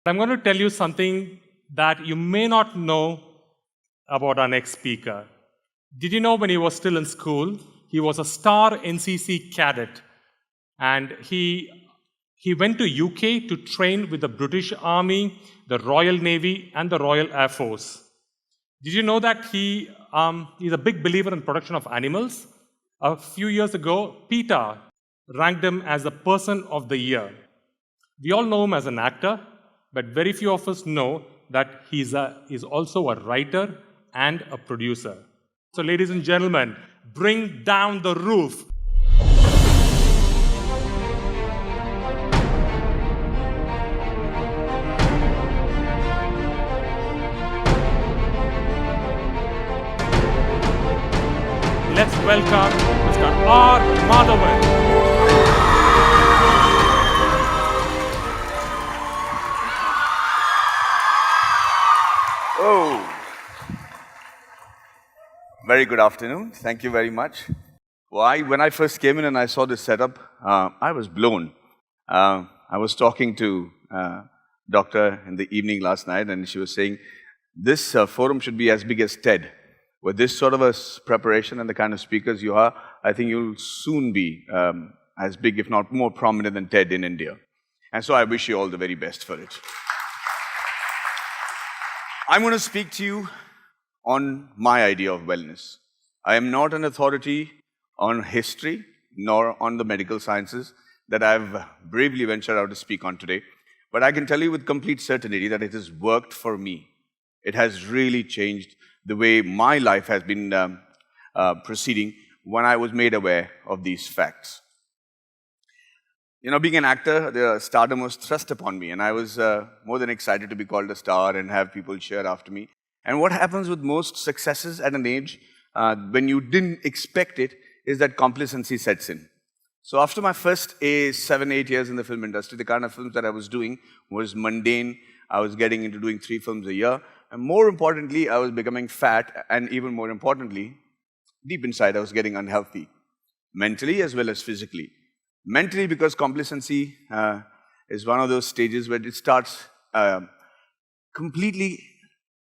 I'm going to tell you something that you may not know about our next speaker. Did you know when he was still in school, he was a star NCC cadet, and he went to UK to train with the British Army, the Royal Navy, and the Royal Air Force. Did you know that he's a big believer in protection of animals? A few years ago, PETA ranked him as the Person of the Year. We all know him as an actor, but very few of us know that he's also a writer and a producer. So, ladies and gentlemen, bring down the roof. Let's welcome Mr. R Madhavan. Oh, very good afternoon. Thank you very much. When I first came in and I saw this setup, I was blown. I was talking to doctor in the evening last night, and she was saying, this forum should be as big as TED. With this sort of a preparation and the kind of speakers you are, I think you'll soon be as big, if not more prominent than TED in India. And so I wish you all the very best for it. I'm going to speak to you on my idea of wellness. I am not an authority on history nor on the medical sciences that I've bravely ventured out to speak on today. But I can tell you with complete certainty that it has worked for me. It has really changed the way my life has been proceeding when I was made aware of these facts. You know, being an actor, the stardom was thrust upon me, and I was more than excited to be called a star and have people cheer after me. And what happens with most successes at an age, when you didn't expect it, is that complacency sets in. So after my first 7-8 years in the film industry, the kind of films that I was doing was mundane. I was getting into doing 3 films a year. And more importantly, I was becoming fat, and even more importantly, deep inside, I was getting unhealthy, mentally as well as physically. Mentally, because complacency is one of those stages where it starts completely,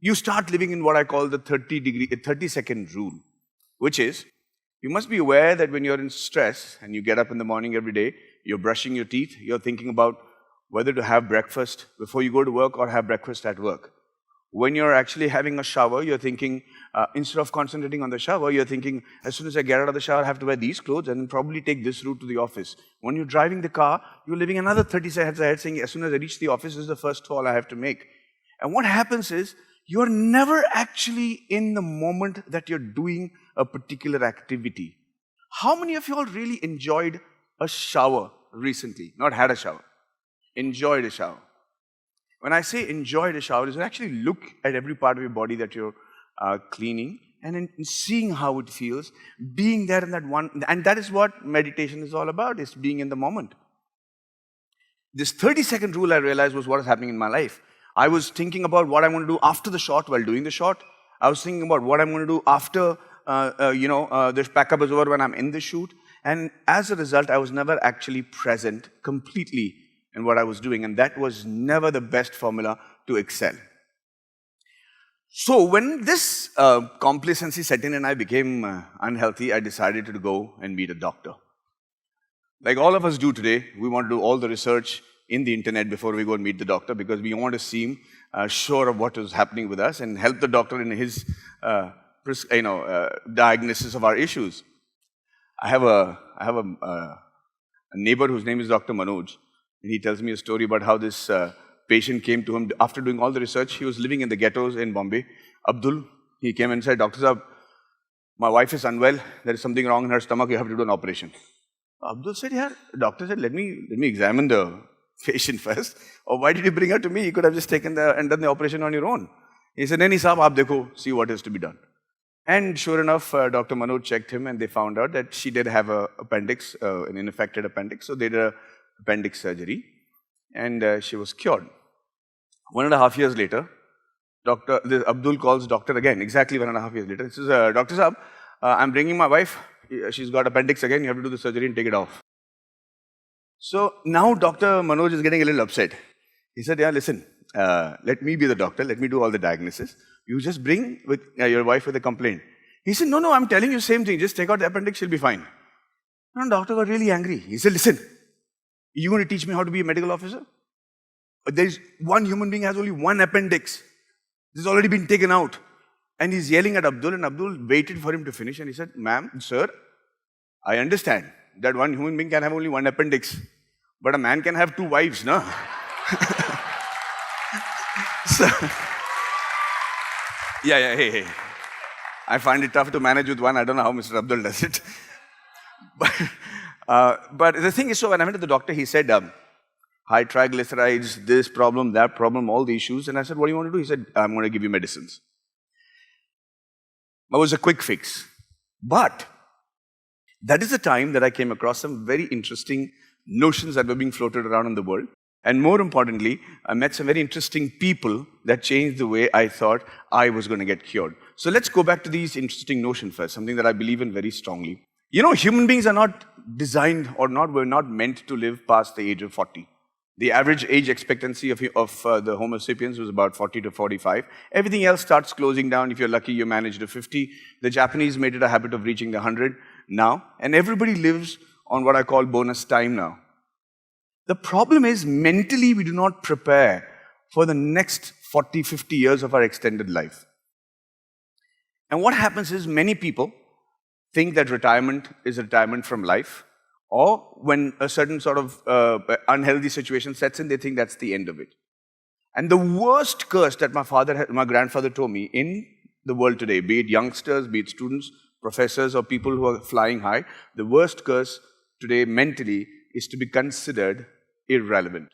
you start living in what I call the 30-second rule, which is, you must be aware that when you're in stress and you get up in the morning every day, you're brushing your teeth, you're thinking about whether to have breakfast before you go to work or have breakfast at work. When you're actually having a shower, you're thinking, instead of concentrating on the shower, you're thinking, as soon as I get out of the shower, I have to wear these clothes and then probably take this route to the office. When you're driving the car, you're living another 30 seconds ahead saying, as soon as I reach the office, this is the first call I have to make. And what happens is, you're never actually in the moment that you're doing a particular activity. How many of you all really enjoyed a shower recently? Not had a shower. Enjoyed a shower. When I say enjoyed a shower, is actually look at every part of your body that you're cleaning and in seeing how it feels, being there in that one, and that is what meditation is all about, is being in the moment. This 30-second rule I realized was what is happening in my life. I was thinking about what I'm going to do after the shot while doing the shot. I was thinking about what I'm going to do after, the pack-up is over when I'm in the shoot. And as a result, I was never actually present completely in what I was doing, and that was never the best formula to excel. So when this complacency set in and I became unhealthy, I decided to go and meet a doctor. Like all of us do today, we want to do all the research in the internet before we go and meet the doctor, because we want to seem sure of what is happening with us and help the doctor in his diagnosis of our issues. I have a neighbor whose name is Dr. Manoj. And he tells me a story about how this patient came to him after doing all the research. He was living in the ghettos in Bombay. Abdul, he came and said, Dr. Saab, my wife is unwell. There is something wrong in her stomach. You have to do an operation. Abdul said, yeah. The doctor said, let me examine the patient first. Or why did you bring her to me? You could have just taken and done the operation on your own. He said, Nahi saab, aap dekho, see what is to be done. And sure enough, Dr. Manoj checked him and they found out that she did have an appendix, an infected appendix. So they did an appendix surgery and she was cured. 1.5 years later, Abdul calls doctor again, exactly 1.5 years later. He says, Dr. Saab, I'm bringing my wife. She's got appendix again. You have to do the surgery and take it off. So now Dr. Manoj is getting a little upset. He said, yeah, listen, let me be the doctor. Let me do all the diagnosis. You just bring with your wife with a complaint. He said, no, I'm telling you the same thing. Just take out the appendix, she'll be fine. And the doctor got really angry. He said, listen, you going to teach me how to be a medical officer? There is one human being has only one appendix. This has already been taken out. And he's yelling at Abdul, and Abdul waited for him to finish. And he said, ma'am, sir, I understand that one human being can have only one appendix. But a man can have two wives, no? So, hey. I find it tough to manage with one. I don't know how Mr. Abdul does it. But the thing is, so when I went to the doctor, he said, high triglycerides, this problem, that problem, all the issues. And I said, what do you want to do? He said, I'm going to give you medicines. It was a quick fix. But that is the time that I came across some very interesting notions that were being floated around in the world. And more importantly, I met some very interesting people that changed the way I thought I was going to get cured. So let's go back to these interesting notions first, something that I believe in very strongly. You know, human beings are not designed or were not meant to live past the age of 40. The average age expectancy of the Homo sapiens was about 40 to 45. Everything else starts closing down. If you're lucky, you manage to 50. The Japanese made it a habit of reaching the 100 now. And everybody lives on what I call bonus time now. The problem is, mentally, we do not prepare for the next 40, 50 years of our extended life. And what happens is, many people think that retirement is retirement from life, or when a certain sort of unhealthy situation sets in, they think that's the end of it. And the worst curse that my grandfather told me in the world today, be it youngsters, be it students, professors, or people who are flying high, the worst curse today mentally is to be considered irrelevant.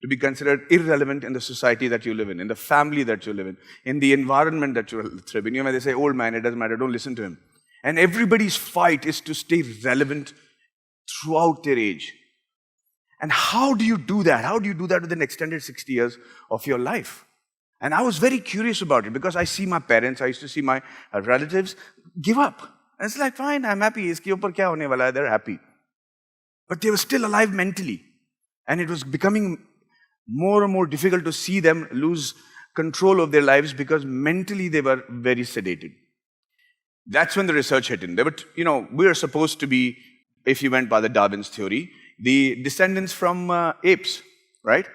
To be considered irrelevant in the society that you live in the family that you live in the environment that you live in. You know, when they say, old man, it doesn't matter, don't listen to him. And everybody's fight is to stay relevant throughout their age. And how do you do that? How do you do that with an extended 60 years of your life? And I was very curious about it because I see my parents, I used to see my relatives give up. And it's like, fine, I'm happy. Iske upar kya hone wala hai? They're happy. But they were still alive mentally. And it was becoming more and more difficult to see them lose control of their lives because mentally they were very sedated. That's when the research hit in. They were, we are supposed to be, if you went by the Darwin's theory, the descendants from apes, right?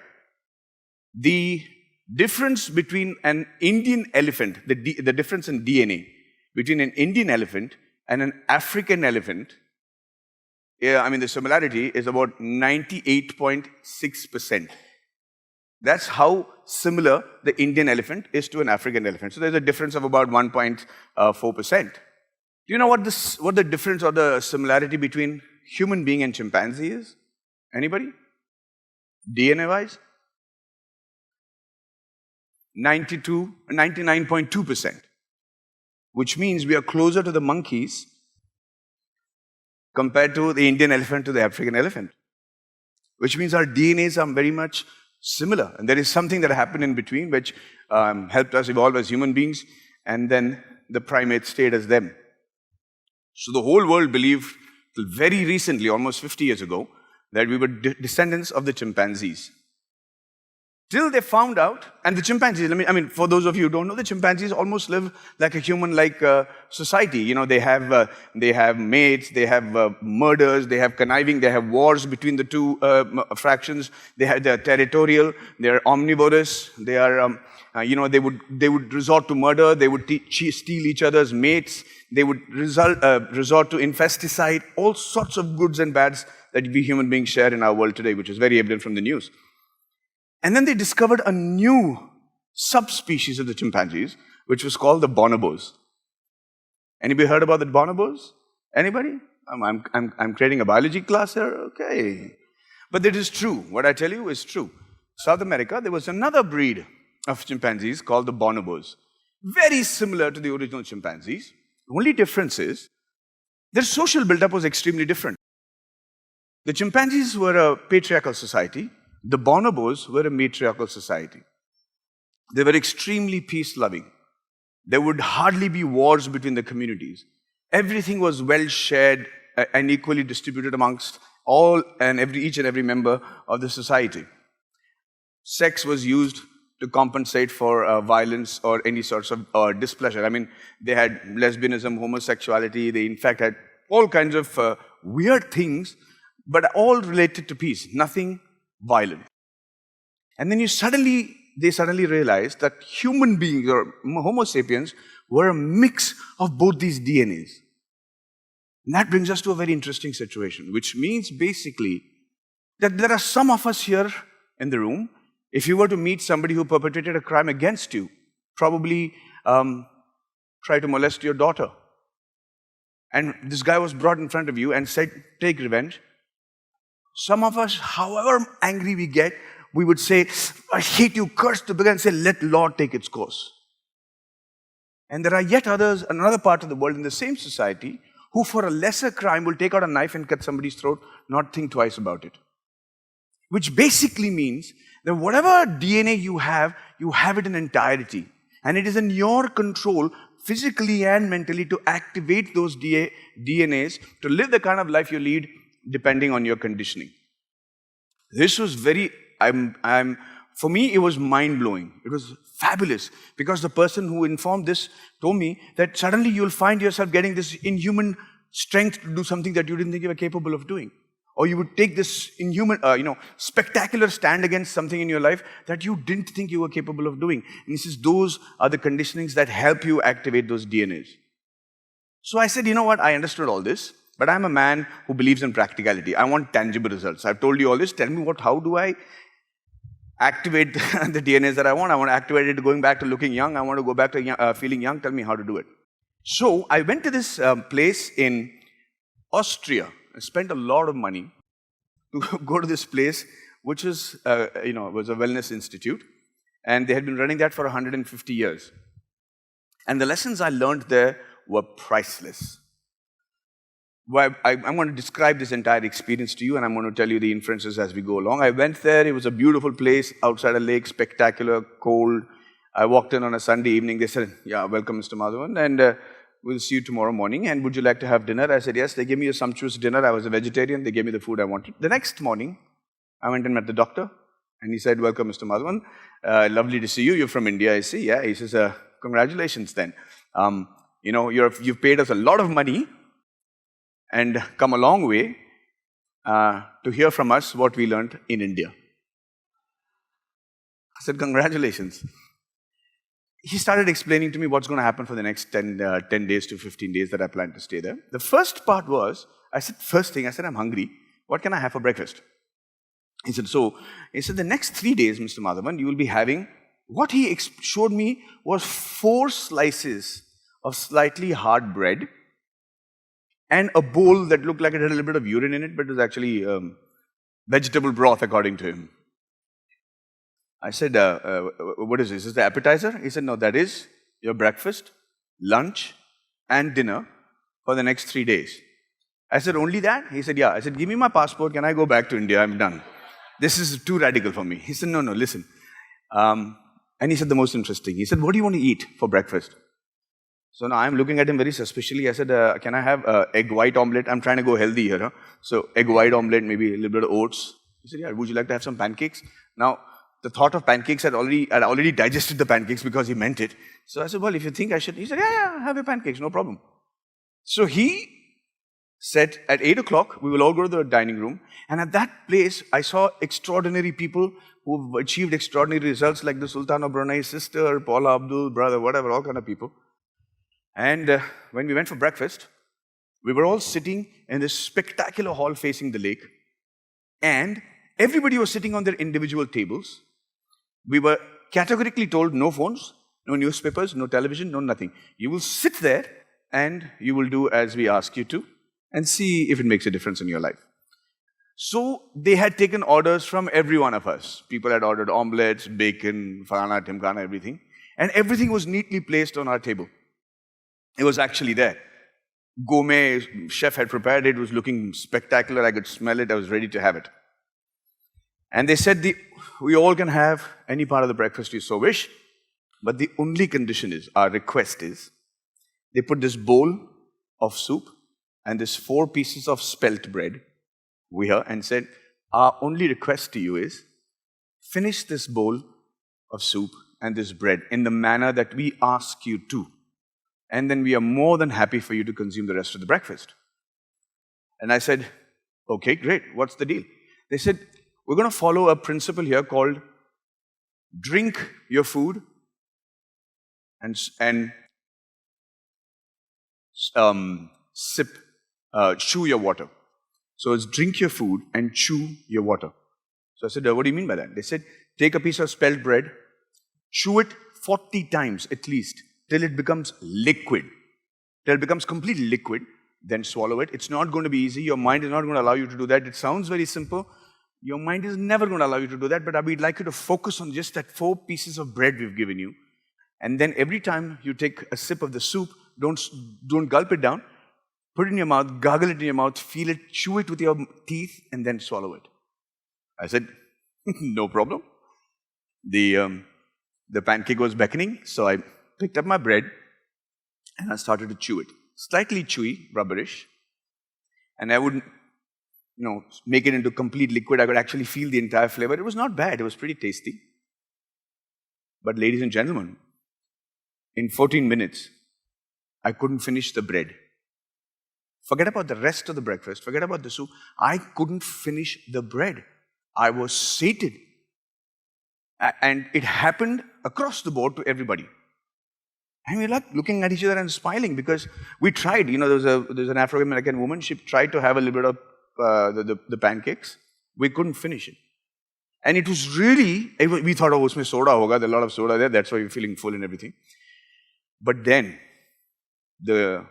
The difference between an Indian elephant, the difference in DNA between an Indian elephant and an African elephant, the similarity is about 98.6%. That's how similar the Indian elephant is to an African elephant. So there's a difference of about 1.4%. Do you know what the difference or the similarity between human being and chimpanzee is? Anybody? DNA-wise? 99.2%. Which means we are closer to the monkeys compared to the Indian elephant to the African elephant. Which means our DNAs are very much similar. And there is something that happened in between which helped us evolve as human beings, and then the primates stayed as them. So the whole world believed till very recently, almost 50 years ago, that we were descendants of the chimpanzees. Till they found out, and the chimpanzees, for those of you who don't know, the chimpanzees almost live like a human-like society. They have mates, they have murders, they have conniving, they have wars between the two fractions. They're territorial, they're omnivorous, they are, they would resort to murder, they would steal each other's mates, they would resort to infesticide, all sorts of goods and bads that we human beings share in our world today, which is very evident from the news. And then they discovered a new subspecies of the chimpanzees, which was called the bonobos. Anybody heard about the bonobos? Anybody? I'm creating a biology class here? Okay. But it is true. What I tell you is true. South America, there was another breed of chimpanzees called the bonobos. Very similar to the original chimpanzees. The only difference is their social build-up was extremely different. The chimpanzees were a patriarchal society. The bonobos were a matriarchal society. They were extremely peace-loving. There would hardly be wars between the communities. Everything was well shared and equally distributed amongst each and every member of the society. sex was used to compensate for violence or any sorts of displeasure. I mean, they had lesbianism, homosexuality, they in fact had all kinds of weird things, but all related to peace, nothing violent. And then they suddenly realized that human beings or Homo sapiens were a mix of both these DNAs. And that brings us to a very interesting situation, which means basically that there are some of us here in the room, if you were to meet somebody who perpetrated a crime against you, probably try to molest your daughter, and this guy was brought in front of you and said, take revenge. Some of us, however angry we get, we would say, I hate you, curse the beggar, and say, let law take its course. And there are yet others, another part of the world in the same society, who for a lesser crime will take out a knife and cut somebody's throat, not think twice about it. Which basically means that whatever DNA you have it in entirety. And it is in your control, physically and mentally, to activate those DNAs to live the kind of life you lead, depending on your conditioning. This was for me, it was mind-blowing. It was fabulous, because the person who informed this told me that suddenly you'll find yourself getting this inhuman strength to do something that you didn't think you were capable of doing. Or you would take this inhuman, spectacular stand against something in your life that you didn't think you were capable of doing. And he says, those are the conditionings that help you activate those DNAs. So I said, you know what, I understood all this, but I'm a man who believes in practicality. I want tangible results. I've told you all this. Tell me how do I activate the DNAs that I want? I want to activate it going back to looking young. I want to go back to feeling young. Tell me how to do it. So I went to this place in Austria. I spent a lot of money to go to this place, which was, was a wellness institute. And they had been running that for 150 years. And the lessons I learned there were priceless. Well, I'm going to describe this entire experience to you, and I'm going to tell you the inferences as we go along. I went there. It was a beautiful place outside a lake, spectacular, cold. I walked in on a Sunday evening. They said, yeah, welcome, Mr. Madhavan, and we'll see you tomorrow morning. And would you like to have dinner? I said, yes. They gave me a sumptuous dinner. I was a vegetarian. They gave me the food I wanted. The next morning, I went and met the doctor, and he said, welcome, Mr. Madhavan. Lovely to see you. You're from India, I see. Yeah. He says, congratulations then. You've paid us a lot of money and come a long way to hear from us what we learned in India. I said, congratulations. He started explaining to me what's going to happen for the next 10 days to 15 days that I plan to stay there. The first part was, first thing, I'm hungry. What can I have for breakfast? He said, the next 3 days, Mr. Madhavan, you will be having, what he showed me was 4 slices of slightly hard bread, and a bowl that looked like it had a little bit of urine in it, but it was actually vegetable broth, according to him. I said, what is this? Is this the appetizer? He said, no, that is your breakfast, lunch, and dinner for the next 3 days. I said, only that? He said, yeah. I said, give me my passport. Can I go back to India? I'm done. This is too radical for me. He said, no, listen. And he said the most interesting. He said, what do you want to eat for breakfast? So now I'm looking at him very suspiciously. I said, can I have egg white omelette? I'm trying to go healthy here. Huh? So egg white omelette, maybe a little bit of oats. He said, yeah, would you like to have some pancakes? Now, the thought of pancakes I'd already digested the pancakes because he meant it. So I said, well, if you think I should, he said, yeah, have your pancakes, no problem. So he said, at 8 o'clock, we will all go to the dining room. And at that place, I saw extraordinary people who've achieved extraordinary results, like the Sultan of Brunei's sister, Paula Abdul, brother, whatever, all kind of people. And when we went for breakfast, we were all sitting in this spectacular hall facing the lake. And everybody was sitting on their individual tables. We were categorically told no phones, no newspapers, no television, no nothing. You will sit there and you will do as we ask you to and see if it makes a difference in your life. So they had taken orders from every one of us. People had ordered omelettes, bacon, falana, timkana, everything. And everything was neatly placed on our table. It was actually there. Gourmet chef had prepared it. It was looking spectacular. I could smell it. I was ready to have it. And they said, we all can have any part of the breakfast you so wish, but the only condition is, our request is, they put this bowl of soup and this 4 pieces of spelt bread here and said, our only request to you is, finish this bowl of soup and this bread in the manner that we ask you to. And then we are more than happy for you to consume the rest of the breakfast. And I said, okay, great. What's the deal? They said, we're going to follow a principle here called drink your food and chew your water. So it's drink your food and chew your water. So I said, what do you mean by that? They said, take a piece of spelt bread, chew it 40 times at least, till it becomes liquid. Till it becomes completely liquid, then swallow it. It's not going to be easy. Your mind is not going to allow you to do that. It sounds very simple. Your mind is never going to allow you to do that, but we'd like you to focus on just that 4 pieces of bread we've given you. And then every time you take a sip of the soup, don't gulp it down. Put it in your mouth, gargle it in your mouth, feel it, chew it with your teeth, and then swallow it. I said, no problem. The pancake was beckoning, so I picked up my bread and I started to chew it. Slightly chewy, rubberish. And I would, make it into complete liquid. I could actually feel the entire flavor. It was not bad. It was pretty tasty. But ladies and gentlemen, in 14 minutes, I couldn't finish the bread. Forget about the rest of the breakfast. Forget about the soup. I couldn't finish the bread. I was sated. And it happened across the board to everybody. And we're like looking at each other and smiling because we tried. There's an Afro-American woman. She tried to have a little bit of the pancakes. We couldn't finish it. And it was really, we thought, oh, usme soda hoga. There's a lot of soda there. That's why we're feeling full and everything. But then the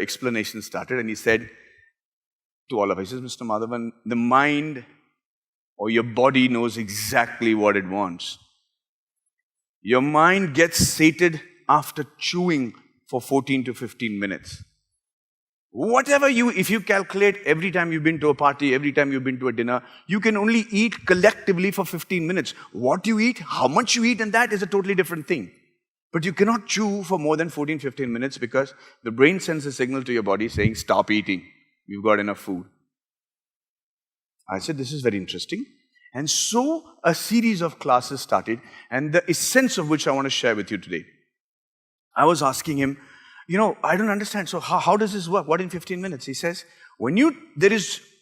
explanation started and he said to all of us, he says, Mr. Madhavan, the mind or your body knows exactly what it wants. Your mind gets sated after chewing for 14 to 15 minutes. If you calculate every time you've been to a party, every time you've been to a dinner, you can only eat collectively for 15 minutes. What you eat, how much you eat, and that is a totally different thing. But you cannot chew for more than 14, 15 minutes because the brain sends a signal to your body saying, stop eating. You've got enough food. I said, this is very interesting. And so a series of classes started, and the essence of which I want to share with you today. I was asking him, I don't understand. So how does this work? What in 15 minutes? He says,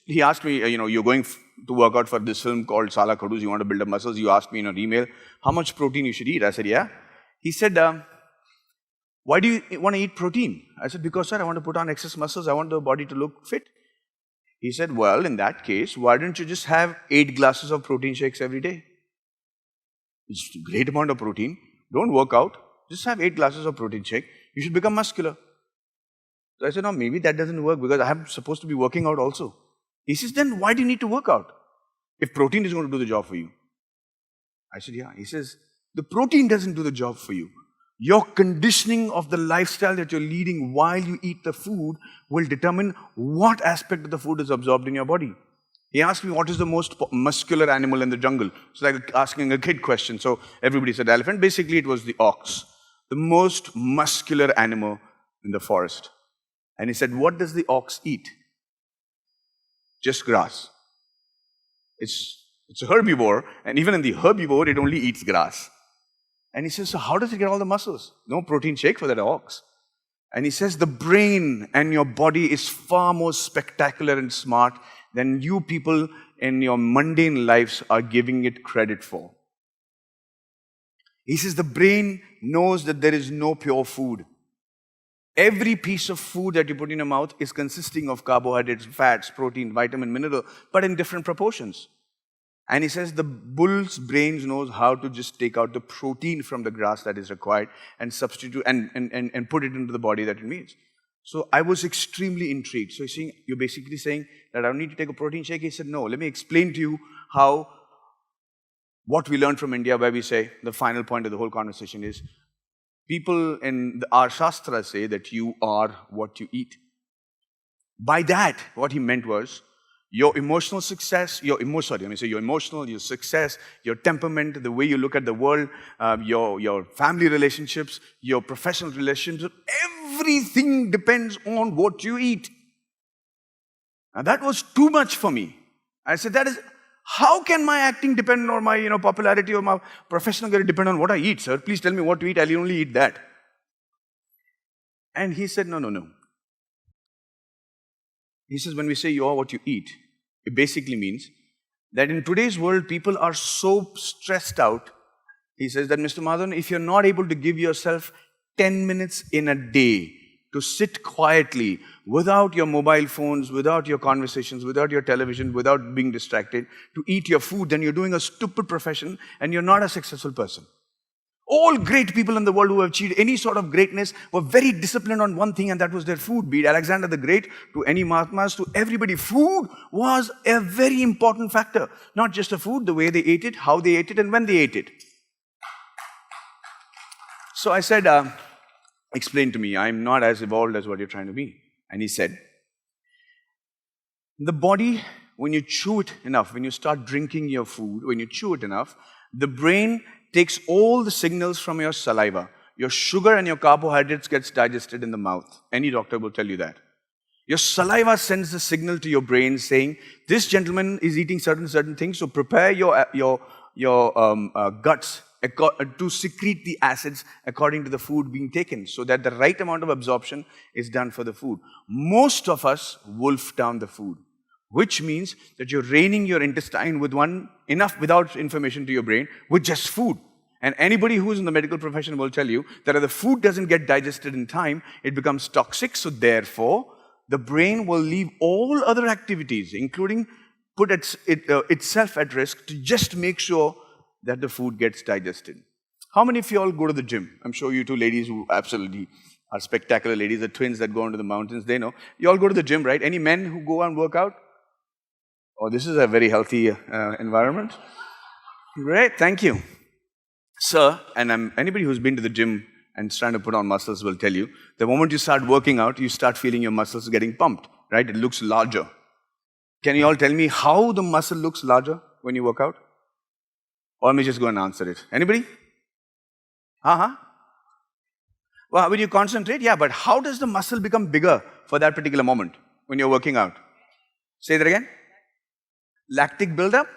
he asked me, you're going to work out for this film called Sala Khadus, you want to build up muscles. You asked me in an email, how much protein you should eat? I said, yeah. He said, why do you want to eat protein? I said, because sir, I want to put on excess muscles. I want the body to look fit. He said, well, in that case, why don't you just have 8 glasses of protein shakes every day? It's a great amount of protein. Don't work out. Just have 8 glasses of protein shake. You should become muscular. So I said, no, maybe that doesn't work because I'm supposed to be working out also. He says, then why do you need to work out if protein is going to do the job for you? I said, yeah. He says, the protein doesn't do the job for you. Your conditioning of the lifestyle that you're leading while you eat the food will determine what aspect of the food is absorbed in your body. He asked me, what is the most muscular animal in the jungle? It's like asking a kid question. So everybody said elephant. Basically, it was the ox, the most muscular animal in the forest. And he said, what does the ox eat? Just grass. It's a herbivore, and even in the herbivore, it only eats grass. And he says, so how does it get all the muscles? No protein shake for that ox. And he says, the brain and your body is far more spectacular and smart than you people in your mundane lives are giving it credit for. He says, the brain knows that there is no pure food. Every piece of food that you put in your mouth is consisting of carbohydrates, fats, protein, vitamin, mineral, but in different proportions. And he says the bull's brain knows how to just take out the protein from the grass that is required and substitute and put it into the body that it needs. So I was extremely intrigued. So you're basically saying that I don't need to take a protein shake? He said, no, let me explain to you what we learned from India, where we say the final point of the whole conversation is, people in our Shastras say that you are what you eat. By that, what he meant was, your emotional success, your emotional, your success, your temperament, the way you look at the world, your family relationships, your professional relationships, everything depends on what you eat. Now that was too much for me. I said, How can my acting depend or my popularity or my professional career depend on what I eat, sir? Please tell me what to eat. I'll only eat that. And he said, no. He says, when we say you are what you eat, it basically means that in today's world, people are so stressed out. He says that, Mr. Madhavan, if you're not able to give yourself 10 minutes in a day to sit quietly without your mobile phones, without your conversations, without your television, without being distracted, to eat your food, then you're doing a stupid profession and you're not a successful person. All great people in the world who have achieved any sort of greatness were very disciplined on one thing, and that was their food. Be it Alexander the Great, to any Mahatmas, to everybody, food was a very important factor. Not just the food, the way they ate it, how they ate it, and when they ate it. So I said, explain to me, I'm not as evolved as what you're trying to be. And he said, the body, when you chew it enough, when you start drinking your food, when you chew it enough, the brain takes all the signals from your saliva. Your sugar and your carbohydrates gets digested in the mouth. Any doctor will tell you that. Your saliva sends the signal to your brain saying, this gentleman is eating certain things, so prepare your guts to secrete the acids according to the food being taken, so that the right amount of absorption is done for the food. Most of us wolf down the food, which means that you're reining your intestine with enough without information to your brain with just food. And anybody who's in the medical profession will tell you that if the food doesn't get digested in time, it becomes toxic. So therefore, the brain will leave all other activities, including put itself at risk, to just make sure that the food gets digested. How many of you all go to the gym? I'm sure you two ladies who absolutely are spectacular ladies, the twins that go into the mountains, they know. You all go to the gym, right? Any men who go and work out? Oh, this is a very healthy environment. Great, thank you. Sir, and anybody who's been to the gym and trying to put on muscles will tell you, the moment you start working out, you start feeling your muscles getting pumped, right? It looks larger. Can you all tell me how the muscle looks larger when you work out? Or let me just go and answer it. Anybody? Well, when you concentrate, yeah, but how does the muscle become bigger for that particular moment when you're working out? Say that again. Lactic buildup?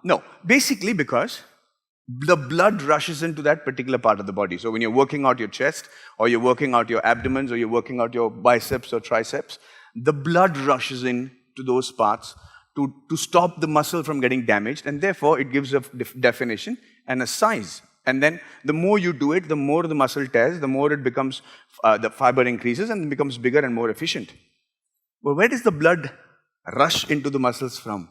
No, basically because the blood rushes into that particular part of the body. So when you're working out your chest, or you're working out your abdomens, or you're working out your biceps or triceps, the blood rushes in to those parts to stop the muscle from getting damaged, and therefore it gives a definition and a size. And then the more you do it, the more the muscle tears, the more it becomes, the fiber increases and becomes bigger and more efficient. Well, where does the blood rush into the muscles from?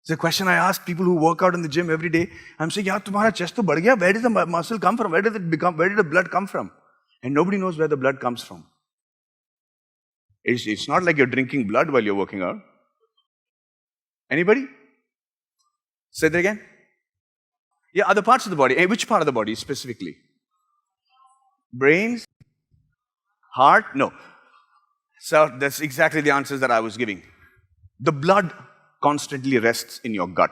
It's a question I ask people who work out in the gym every day. I'm saying, yaar, tumhara chest to badh gaya. Where does the muscle come from? Where did the blood come from? And nobody knows where the blood comes from. It's not like you're drinking blood while you're working out. Anybody? Say that again. Yeah, other parts of the body. Which part of the body specifically? Brains? Heart? No. So that's exactly the answers that I was giving. The blood constantly rests in your gut.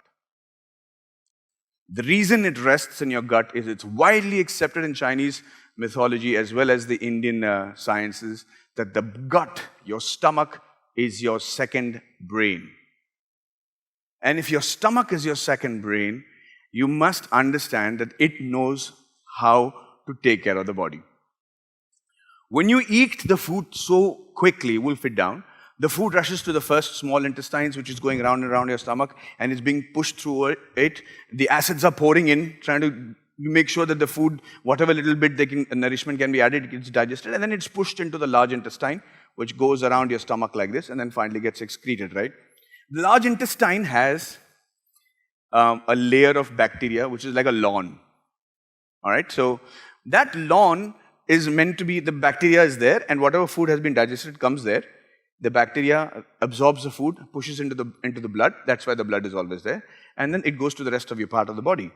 The reason it rests in your gut is it's widely accepted in Chinese mythology as well as the Indian sciences that the gut, your stomach, is your second brain. And if your stomach is your second brain, you must understand that it knows how to take care of the body. When you eat the food so quickly, wolf it down, the food rushes to the first small intestines, which is going around and around your stomach, and it's being pushed through it. The acids are pouring in, trying to make sure that the food, whatever little bit nourishment can be added, it gets digested, and then it's pushed into the large intestine, which goes around your stomach like this, and then finally gets excreted, right? The large intestine has a layer of bacteria, which is like a lawn. All right, so that lawn is meant to be, the bacteria is there, and whatever food has been digested comes there. The bacteria absorbs the food, pushes into the blood. That's why the blood is always there. And then it goes to the rest of your part of the body.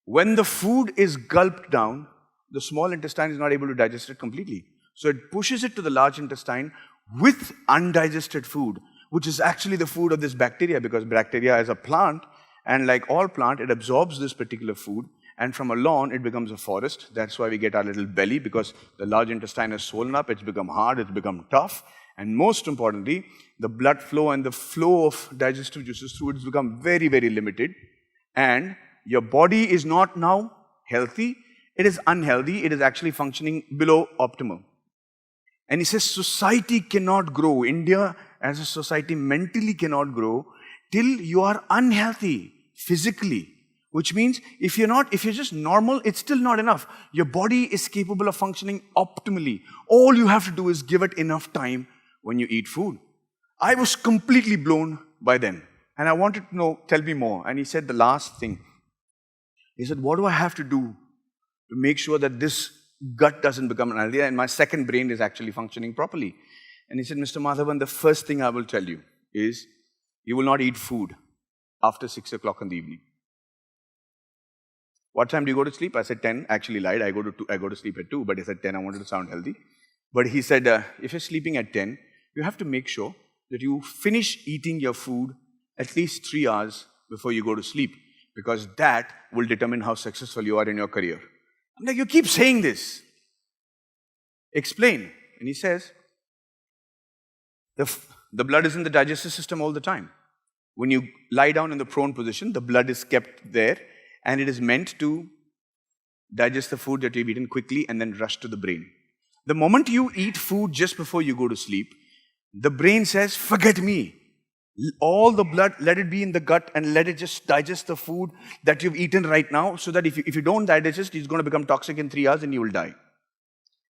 When the food is gulped down, the small intestine is not able to digest it completely. So it pushes it to the large intestine with undigested food, which is actually the food of this bacteria, because bacteria is a plant, and like all plant, it absorbs this particular food, and from a lawn, it becomes a forest. That's why we get our little belly, because the large intestine is swollen up, it's become hard, it's become tough. And most importantly, the blood flow and the flow of digestive juices through it has become very, very limited. And your body is not now healthy, it is unhealthy, it is actually functioning below optimal. And he says society cannot grow. India as a society mentally cannot grow till you are unhealthy physically. Which means if you're just normal, it's still not enough. Your body is capable of functioning optimally. All you have to do is give it enough time when you eat food. I was completely blown by them. And I wanted to know, tell me more. And he said the last thing. He said, what do I have to do to make sure that this gut doesn't become unhealthy and my second brain is actually functioning properly? And he said, Mr. Madhavan, the first thing I will tell you is you will not eat food after 6 o'clock in the evening. What time do you go to sleep? I said 10. Actually lied. I go to sleep at 2, but he said 10. I wanted to sound healthy. But he said, if you're sleeping at 10, you have to make sure that you finish eating your food at least 3 hours before you go to sleep, because that will determine how successful you are in your career. I'm like, you keep saying this. Explain. And he says, the blood is in the digestive system all the time. When you lie down in the prone position, the blood is kept there, and it is meant to digest the food that you've eaten quickly and then rush to the brain. The moment you eat food just before you go to sleep, the brain says, forget me. All the blood, let it be in the gut and let it just digest the food that you've eaten right now, so that if you don't digest it, it's going to become toxic in 3 hours and you will die.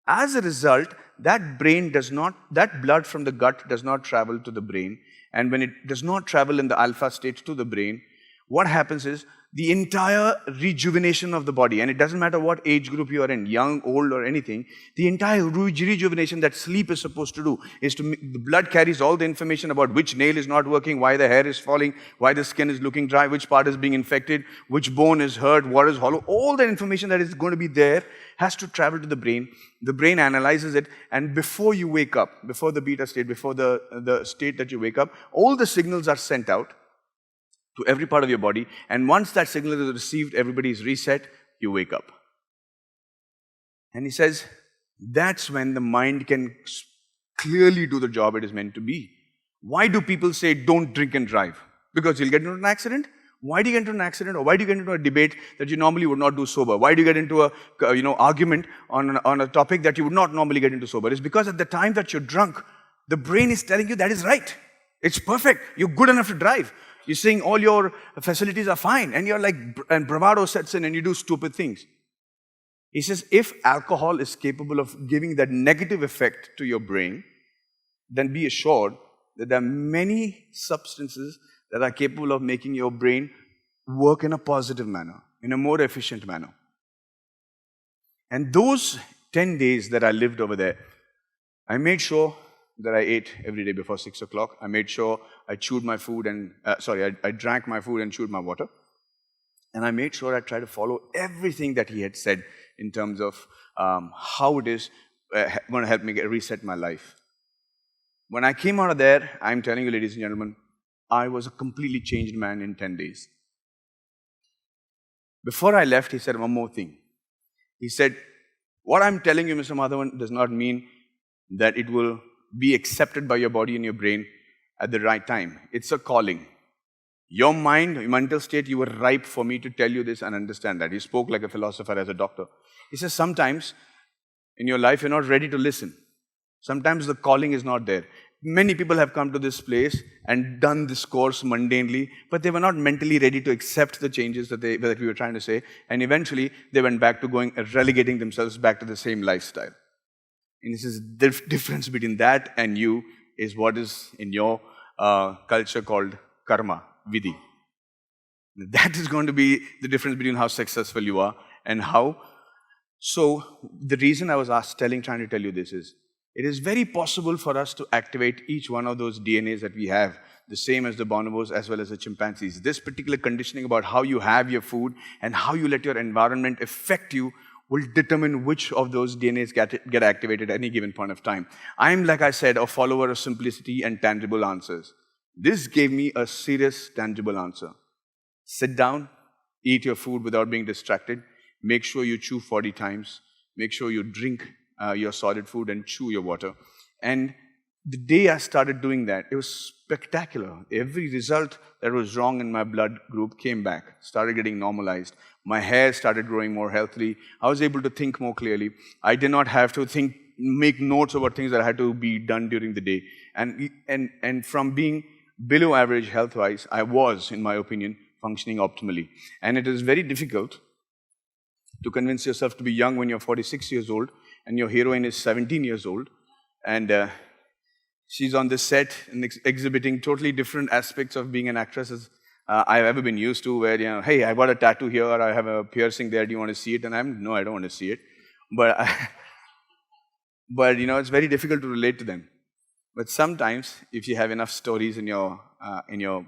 As a result, that blood from the gut does not travel to the brain. And when it does not travel in the alpha state to the brain, what happens is the entire rejuvenation of the body, and it doesn't matter what age group you are in, young, old, or anything, the entire rejuvenation that sleep is supposed to do is the blood carries all the information about which nail is not working, why the hair is falling, why the skin is looking dry, which part is being infected, which bone is hurt, what is hollow. All that information that is going to be there has to travel to the brain. The brain analyzes it, and before you wake up, before the beta state, before the state that you wake up, all the signals are sent out to every part of your body, and once that signal is received, everybody is reset, you wake up. And he says, that's when the mind can clearly do the job it is meant to be. Why do people say, don't drink and drive? Because you'll get into an accident? Why do you get into an accident, or why do you get into a debate that you normally would not do sober? Why do you get into a argument on a topic that you would not normally get into sober? It's because at the time that you're drunk, the brain is telling you that is right. It's perfect. You're good enough to drive. You're saying all your facilities are fine, and you're like, and bravado sets in and you do stupid things. He says, if alcohol is capable of giving that negative effect to your brain, then be assured that there are many substances that are capable of making your brain work in a positive manner, in a more efficient manner. And those 10 days that I lived over there, I made sure that I ate every day before 6 o'clock. I made sure I chewed my food I drank my food and chewed my water. And I made sure I tried to follow everything that he had said in terms of how it is going to help me reset my life. When I came out of there, I'm telling you, ladies and gentlemen, I was a completely changed man in 10 days. Before I left, he said one more thing. He said, what I'm telling you, Mr. Madhavan, does not mean that it will be accepted by your body and your brain at the right time. It's a calling. Your mind, your mental state, you were ripe for me to tell you this and understand that. He spoke like a philosopher as a doctor. He says, sometimes in your life, you're not ready to listen. Sometimes the calling is not there. Many people have come to this place and done this course mundanely, but they were not mentally ready to accept the changes that we were trying to say. And eventually, they went back to relegating themselves back to the same lifestyle. And he says, the difference between that and you is what is in your culture called karma, vidhi. That is going to be the difference between how successful you are and how. So the reason I was trying to tell you this is, it is very possible for us to activate each one of those DNAs that we have, the same as the bonobos as well as the chimpanzees. This particular conditioning about how you have your food and how you let your environment affect you will determine which of those DNAs get activated at any given point of time. I'm, like I said, a follower of simplicity and tangible answers. This gave me a serious, tangible answer. Sit down, eat your food without being distracted. Make sure you chew 40 times. Make sure you drink your solid food and chew your water. And the day I started doing that, it was spectacular. Every result that was wrong in my blood group came back, started getting normalized. My hair started growing more healthily. I was able to think more clearly. I did not have to make notes about things that had to be done during the day. And from being below average health-wise, I was, in my opinion, functioning optimally. And it is very difficult to convince yourself to be young when you're 46 years old and your heroine is 17 years old. And she's on this set and exhibiting totally different aspects of being an actress as I've ever been used to, where, hey, I got a tattoo here, or I have a piercing there, do you want to see it? And no, I don't want to see it. But, but it's very difficult to relate to them. But sometimes, if you have enough stories in your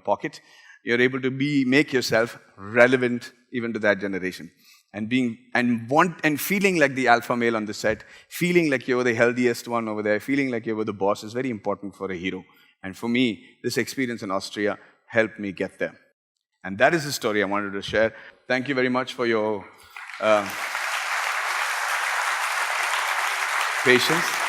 pocket, you're able to make yourself relevant even to that generation. And feeling like the alpha male on the set, feeling like you're the healthiest one over there, feeling like you're the boss is very important for a hero. And for me, this experience in Austria helped me get there. And that is the story I wanted to share. Thank you very much for your patience.